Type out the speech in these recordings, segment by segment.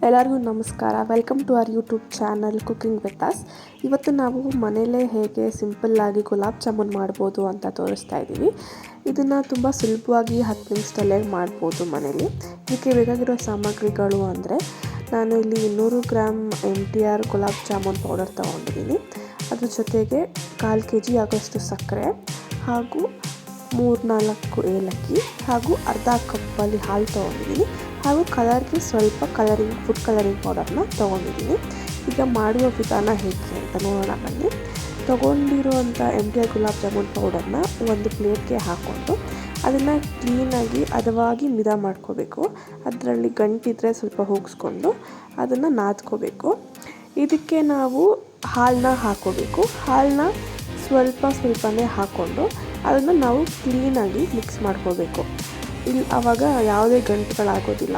ಎಲ್ಲರಿಗೂ ನಮಸ್ಕಾರ. Welcome to our YouTube channel cooking with us. ಇವತ್ತು ನಾವು ಮನೆಯಲ್ಲೇ ಹೇಗೆ ಸಿಂಪಲ್ಲಾಗಿ ಗುಲಾಬ್ ಜಾಮೂನ್ ಮಾಡ್ಬೋದು ಅಂತ ತೋರಿಸ್ತಾ ಇದ್ದೀವಿ. ಇದನ್ನು ತುಂಬ ಸುಲಭವಾಗಿ 10 ನಿಮಿಷದಲ್ಲೇ ಮಾಡ್ಬೋದು ಮನೇಲಿ. ಇದಕ್ಕೆ ಬೇಕಾಗಿರೋ ಸಾಮಗ್ರಿಗಳು ಅಂದರೆ ನಾನು ಇಲ್ಲಿ 200 gram MTR gulab jamun powder ತೊಗೊಂಡಿದ್ದೀನಿ. ಅದ್ರ ಜೊತೆಗೆ 1/4 kg ಆಗೋಷ್ಟು ಸಕ್ಕರೆ ಹಾಗೂ 3-4 ಏಲಕ್ಕಿ ಹಾಗೂ ಅರ್ಧ ಕಪ್ಪಲ್ಲಿ ಹಾಲು ತೊಗೊಂಡಿದ್ದೀನಿ. ಹಾಗೂ ಕಲರ್ಗೆ ಸ್ವಲ್ಪ ಫುಡ್ ಕಲರಿಂಗ್ ಪೌಡರ್ನ ತೊಗೊಂಡಿದ್ದೀನಿ. ಈಗ ಮಾಡುವ ವಿಧಾನ ಹೇಗೆ ಅಂತ ನೋಡೋಣ ಬನ್ನಿ. ತೊಗೊಂಡಿರುವಂಥ MTR ಗುಲಾಬ್ ಜಾಮೂನ್ ಪೌಡರ್ನ ಒಂದು ಪ್ಲೇಟ್ಗೆ ಹಾಕ್ಕೊಂಡು ಅದನ್ನು ಕ್ಲೀನಾಗಿ ಹದವಾಗಿ ಮಿದ ಮಾಡ್ಕೋಬೇಕು. ಅದರಲ್ಲಿ ಗಂಟಿದ್ರೆ ಸ್ವಲ್ಪ ಹೋಗಿಸ್ಕೊಂಡು ಅದನ್ನು ನಾದ್ಕೋಬೇಕು. ಇದಕ್ಕೆ ನಾವು ಹಾಲನ್ನ ಹಾಕ್ಕೋಬೇಕು. ಹಾಲನ್ನ ಸ್ವಲ್ಪನೇ ಹಾಕ್ಕೊಂಡು ಅದನ್ನು ನಾವು ಕ್ಲೀನಾಗಿ ಮಿಕ್ಸ್ ಮಾಡ್ಕೋಬೇಕು. ಇಲ್ಲಿ ಆವಾಗ ಯಾವುದೇ ಗಂಟುಗಳಾಗೋದಿಲ್ಲ.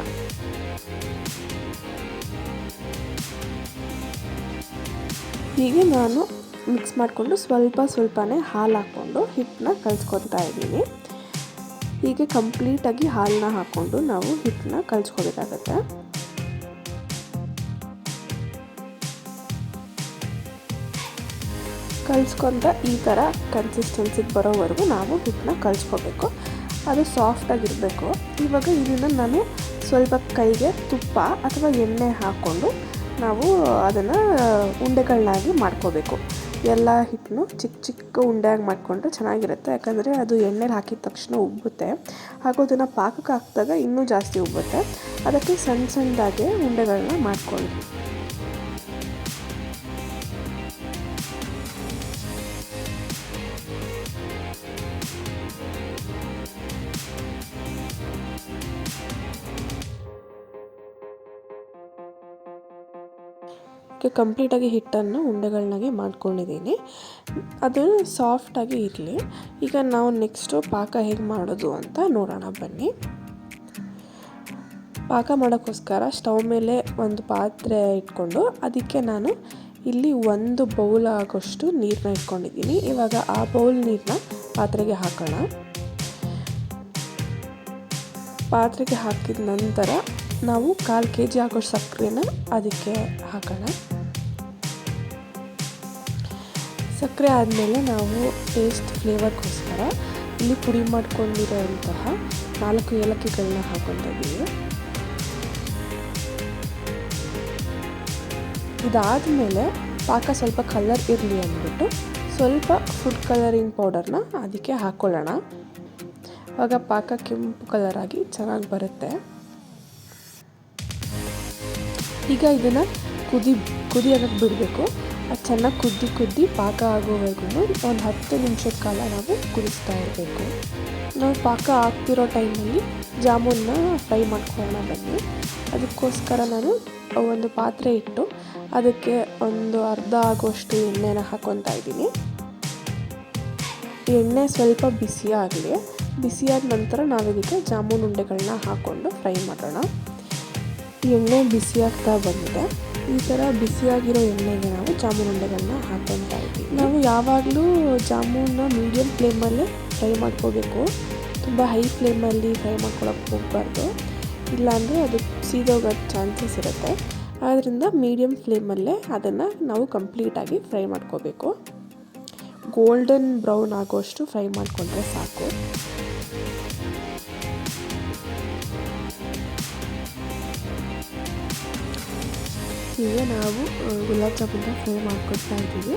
ಹೀಗೆ ನಾನು ಮಿಕ್ಸ್ ಮಾಡಿಕೊಂಡು ಸ್ವಲ್ಪನೇ ಹಾಲು ಹಾಕ್ಕೊಂಡು ಹಿಟ್ಟನ್ನ ಕಲಿಸ್ಕೊತಾ ಇದ್ದೀನಿ. ಹೀಗೆ ಕಂಪ್ಲೀಟಾಗಿ ಹಾಲನ್ನ ಹಾಕ್ಕೊಂಡು ನಾವು ಹಿಟ್ಟನ್ನ ಕಲಿಸ್ಕೋಬೇಕಾಗತ್ತೆ. ಕಲಿಸ್ಕೊಂತ ಈ ಥರ ಕನ್ಸಿಸ್ಟೆನ್ಸಿಗೆ ಬರೋವರೆಗೂ ನಾವು ಹಿಟ್ಟನ್ನ ಕಲಿಸ್ಕೋಬೇಕು. ಅದು ಸಾಫ್ಟಾಗಿರಬೇಕು. ಇವಾಗ ಇದನ್ನು ನಾನು ಸ್ವಲ್ಪ ಕೈಗೆ ತುಪ್ಪ ಅಥವಾ ಎಣ್ಣೆ ಹಾಕ್ಕೊಂಡು ನಾವು ಅದನ್ನು ಉಂಡೆಗಳನ್ನಾಗಿ ಮಾಡ್ಕೋಬೇಕು. ಎಲ್ಲ ಹಿಟ್ಟನ್ನು ಚಿಕ್ಕ ಉಂಡೆಯಾಗಿ ಮಾಡಿಕೊಂಡ್ರೆ ಚೆನ್ನಾಗಿರುತ್ತೆ. ಯಾಕಂದರೆ ಅದು ಎಣ್ಣೆಲಿ ಹಾಕಿದ ತಕ್ಷಣ ಉಬ್ಬುತ್ತೆ. ಹಾಗೂ ಅದನ್ನು ಪಾಕಕ್ಕೆ ಹಾಕಿದಾಗ ಇನ್ನೂ ಜಾಸ್ತಿ ಉಬ್ಬುತ್ತೆ. ಅದಕ್ಕೆ ಸಣ್ಣದಾಗೆ ಉಂಡೆಗಳನ್ನ ಮಾಡ್ಕೊಳ್ಳಿ. ಕಂಪ್ಲೀಟಾಗಿ ಹಿಟ್ಟನ್ನು ಉಂಡೆಗಳನ್ನಾಗಿ ಮಾಡ್ಕೊಂಡಿದ್ದೀನಿ. ಅದು ಸಾಫ್ಟಾಗಿ ಇರಲಿ. ಈಗ ನಾವು ನೆಕ್ಸ್ಟು ಪಾಕ ಹೇಗೆ ಮಾಡೋದು ಅಂತ ನೋಡೋಣ ಬನ್ನಿ. ಪಾಕ ಮಾಡೋಕ್ಕೋಸ್ಕರ ಸ್ಟವ್ ಮೇಲೆ ಒಂದು ಪಾತ್ರೆ ಇಟ್ಕೊಂಡು ಅದಕ್ಕೆ ನಾನು ಇಲ್ಲಿ 1 ಬೌಲ್ ಆಗೋಷ್ಟು ನೀರನ್ನ ಇಟ್ಕೊಂಡಿದ್ದೀನಿ. ಇವಾಗ ಆ ಬೌಲ್ ನೀರನ್ನ ಪಾತ್ರೆಗೆ ಹಾಕೋಣ. ಪಾತ್ರೆಗೆ ಹಾಕಿದ ನಂತರ ನಾವು 1/4 kg ಆಗೋಷ್ಟು ಸಕ್ಕರೆನ ಅದಕ್ಕೆ ಹಾಕೋಣ. ಸಕ್ಕರೆ ಆದಮೇಲೆ ನಾವು ಟೇಸ್ಟ್ ಫ್ಲೇವರ್ಗೋಸ್ಕರ ಇಲ್ಲಿ ಪುಡಿ ಮಾಡ್ಕೊಂಡಿರೋಂತಹ 4 ಏಲಕ್ಕಿಗಳನ್ನ ಹಾಕೊತಾ ಇದ್ದೀವಿ. ಇದಾದಮೇಲೆ ಪಾಕ ಸ್ವಲ್ಪ ಕಲರ್ ಇರಲಿ ಅಂದ್ಬಿಟ್ಟು ಸ್ವಲ್ಪ ಫುಡ್ ಕಲರಿಂಗ್ ಪೌಡರ್ನ ಅದಕ್ಕೆ ಹಾಕ್ಕೊಳ್ಳೋಣ. ಆವಾಗ ಪಾಕ ಕೆಂಪು ಕಲರಾಗಿ ಚೆನ್ನಾಗಿ ಬರುತ್ತೆ. ಈಗ ಇದನ್ನು ಕುದಿಯೋಕ್ಕೆ ಬಿಡಬೇಕು. ಅದು ಚೆನ್ನಾಗಿ ಕುದ್ದಿ ಪಾಕ ಆಗೋವರೆಗೂ ಒಂದು 10 ನಿಮಿಷದ ಕಾಲ ನಾವು ಕುದಿಸ್ತಾ ಇರಬೇಕು. ನಾವು ಪಾಕ ಆಗ್ತಿರೋ ಟೈಮಲ್ಲಿ ಜಾಮೂನ್ನ ಫ್ರೈ ಮಾಡ್ಕೊಳ್ಳೋಣ ಬನ್ನಿ. ಅದಕ್ಕೋಸ್ಕರ ನಾನು ಒಂದು ಪಾತ್ರೆ ಇಟ್ಟು ಅದಕ್ಕೆ ಒಂದು ಅರ್ಧ ಆಗೋಷ್ಟು ಎಣ್ಣೆನ ಹಾಕ್ಕೊತಾ ಇದ್ದೀನಿ. ಎಣ್ಣೆ ಸ್ವಲ್ಪ ಬಿಸಿಯಾದ ನಂತರ ನಾವಿದಕ್ಕೆ ಜಾಮೂನ್ ಉಂಡೆಗಳನ್ನ ಹಾಕ್ಕೊಂಡು ಫ್ರೈ ಮಾಡೋಣ. ಎಣ್ಣೆ ಬಿಸಿಯಾಗ್ತಾ ಬಂದಿದೆ. ಈ ಥರ ಬಿಸಿಯಾಗಿರೋ ಎಣ್ಣೆಗೆ ನಾವು ಜಾಮೂನ್ ಉಂಡೆಗಳನ್ನ ಹಾಕ್ಕೊತಾ ಇದ್ದೀವಿ. ನಾವು ಯಾವಾಗಲೂ ಜಾಮೂನ್ನ ಮೀಡಿಯಮ್ ಫ್ಲೇಮಲ್ಲೇ ಫ್ರೈ ಮಾಡ್ಕೋಬೇಕು. ತುಂಬ ಹೈ ಫ್ಲೇಮಲ್ಲಿ ಫ್ರೈ ಮಾಡ್ಕೊಳಕ್ಕೆ ಹೋಗಬಾರ್ದು. ಇಲ್ಲಾಂದರೆ ಅದು ಸೀದೋಗೋ ಚಾನ್ಸಸ್ ಇರುತ್ತೆ. ಆದ್ದರಿಂದ ಮೀಡಿಯಮ್ ಫ್ಲೇಮಲ್ಲೇ ಅದನ್ನು ನಾವು ಕಂಪ್ಲೀಟಾಗಿ ಫ್ರೈ ಮಾಡ್ಕೋಬೇಕು. ಗೋಲ್ಡನ್ ಬ್ರೌನ್ ಆಗೋಷ್ಟು ಫ್ರೈ ಮಾಡಿಕೊಂಡ್ರೆ ಸಾಕು. ಹೀಗೆ ನಾವು ಗುಲಾಬ್ ಜಾಮೂನ್ನ ಫ್ರೈ ಮಾಡ್ಕೊತಾ ಇದ್ದೀವಿ.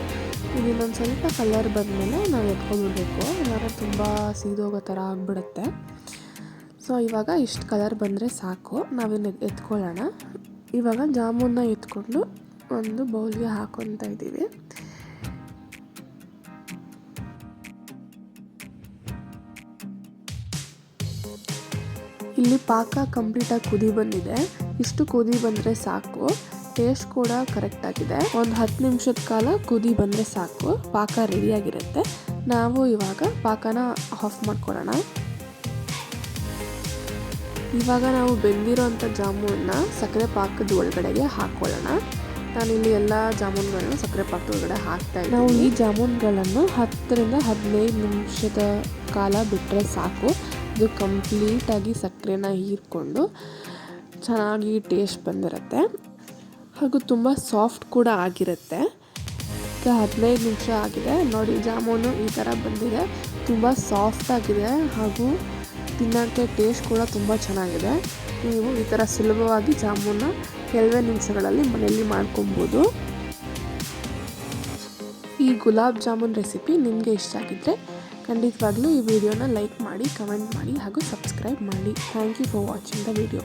ಇದನ್ನೊಂದು ಸ್ವಲ್ಪ ಕಲರ್ ಬಂದಮೇಲೆ ನಾವು ಎತ್ಕೊಂಡ್ಬಿಡ್ಬೇಕು. ಇಲ್ಲಾಂದರೆ ತುಂಬ ಸೀದೋಗೋ ಥರ ಆಗಿಬಿಡುತ್ತೆ. ಸೊ ಇವಾಗ ಇಷ್ಟು ಕಲರ್ ಬಂದರೆ ಸಾಕು. ನಾವಿನ್ನು ಎತ್ಕೊಳ್ಳೋಣ. ಇವಾಗ ಜಾಮೂನ್ನ ಎತ್ಕೊಂಡು ಒಂದು ಬೌಲ್ಗೆ ಹಾಕ್ಕೊತಾ ಇದ್ದೀವಿ. ಇಲ್ಲಿ ಪಾಕ ಕಂಪ್ಲೀಟಾಗಿ ಕುದಿ ಬಂದಿದೆ. ಇಷ್ಟು ಕುದಿ ಬಂದರೆ ಸಾಕು. ಟೇಸ್ಟ್ ಕೂಡ ಕರೆಕ್ಟಾಗಿದೆ. ಒಂದು 10 ನಿಮಿಷದ ಕಾಲ ಕುದಿ ಬಂದರೆ ಸಾಕು. ಪಾಕ ರೆಡಿಯಾಗಿರುತ್ತೆ. ನಾವು ಇವಾಗ ಪಾಕನ ಆಫ್ ಮಾಡ್ಕೊಳ್ಳೋಣ. ಇವಾಗ ನಾವು ಬೆಂದಿರೋಂಥ ಜಾಮೂನ್ನ ಸಕ್ಕರೆ ಪಾಕದ ಒಳಗಡೆಗೆ ಹಾಕ್ಕೊಳ್ಳೋಣ. ನಾನಿಲ್ಲಿ ಎಲ್ಲ ಜಾಮೂನ್ಗಳನ್ನು ಸಕ್ಕರೆ ಪಾಕದ ಒಳಗಡೆ ಹಾಕ್ತಾ ಇದ್ದೀನಿ. ನಾವು ಈ ಜಾಮೂನ್ಗಳನ್ನು 10 ರಿಂದ 15 ನಿಮಿಷದ ಕಾಲ ಬಿಟ್ಟರೆ ಸಾಕು. ಇದು ಕಂಪ್ಲೀಟಾಗಿ ಸಕ್ಕರೆನ ಹೀರ್ಕೊಂಡು ಚೆನ್ನಾಗಿ ಟೇಸ್ಟ್ ಬಂದಿರುತ್ತೆ ಹಾಗೂ ತುಂಬ ಸಾಫ್ಟ್ ಕೂಡ ಆಗಿರುತ್ತೆ. ಈಗ 15 ನಿಮಿಷ ಆಗಿದೆ ನೋಡಿ, ಜಾಮೂನು ಈ ಥರ ಬಂದಿದೆ. ತುಂಬ ಸಾಫ್ಟ್ ಆಗಿದೆ ಹಾಗೂ ತಿನ್ನೋಕ್ಕೆ ಟೇಸ್ಟ್ ಕೂಡ ತುಂಬ ಚೆನ್ನಾಗಿದೆ. ನೀವು ಈ ಥರ ಸುಲಭವಾಗಿ ಜಾಮೂನ ಕೆಲವೇ ನಿಮಿಷಗಳಲ್ಲಿ ಮನೆಯಲ್ಲಿ ಮಾಡ್ಕೊಬೋದು. ಈ ಗುಲಾಬ್ ಜಾಮೂನ್ ರೆಸಿಪಿ ನಿಮಗೆ ಇಷ್ಟ ಆಗಿದ್ದರೆ ಖಂಡಿತವಾಗ್ಲೂ ಈ ವಿಡಿಯೋನ ಲೈಕ್ ಮಾಡಿ, ಕಮೆಂಟ್ ಮಾಡಿ ಹಾಗೂ ಸಬ್ಸ್ಕ್ರೈಬ್ ಮಾಡಿ. Thank you for watching the video.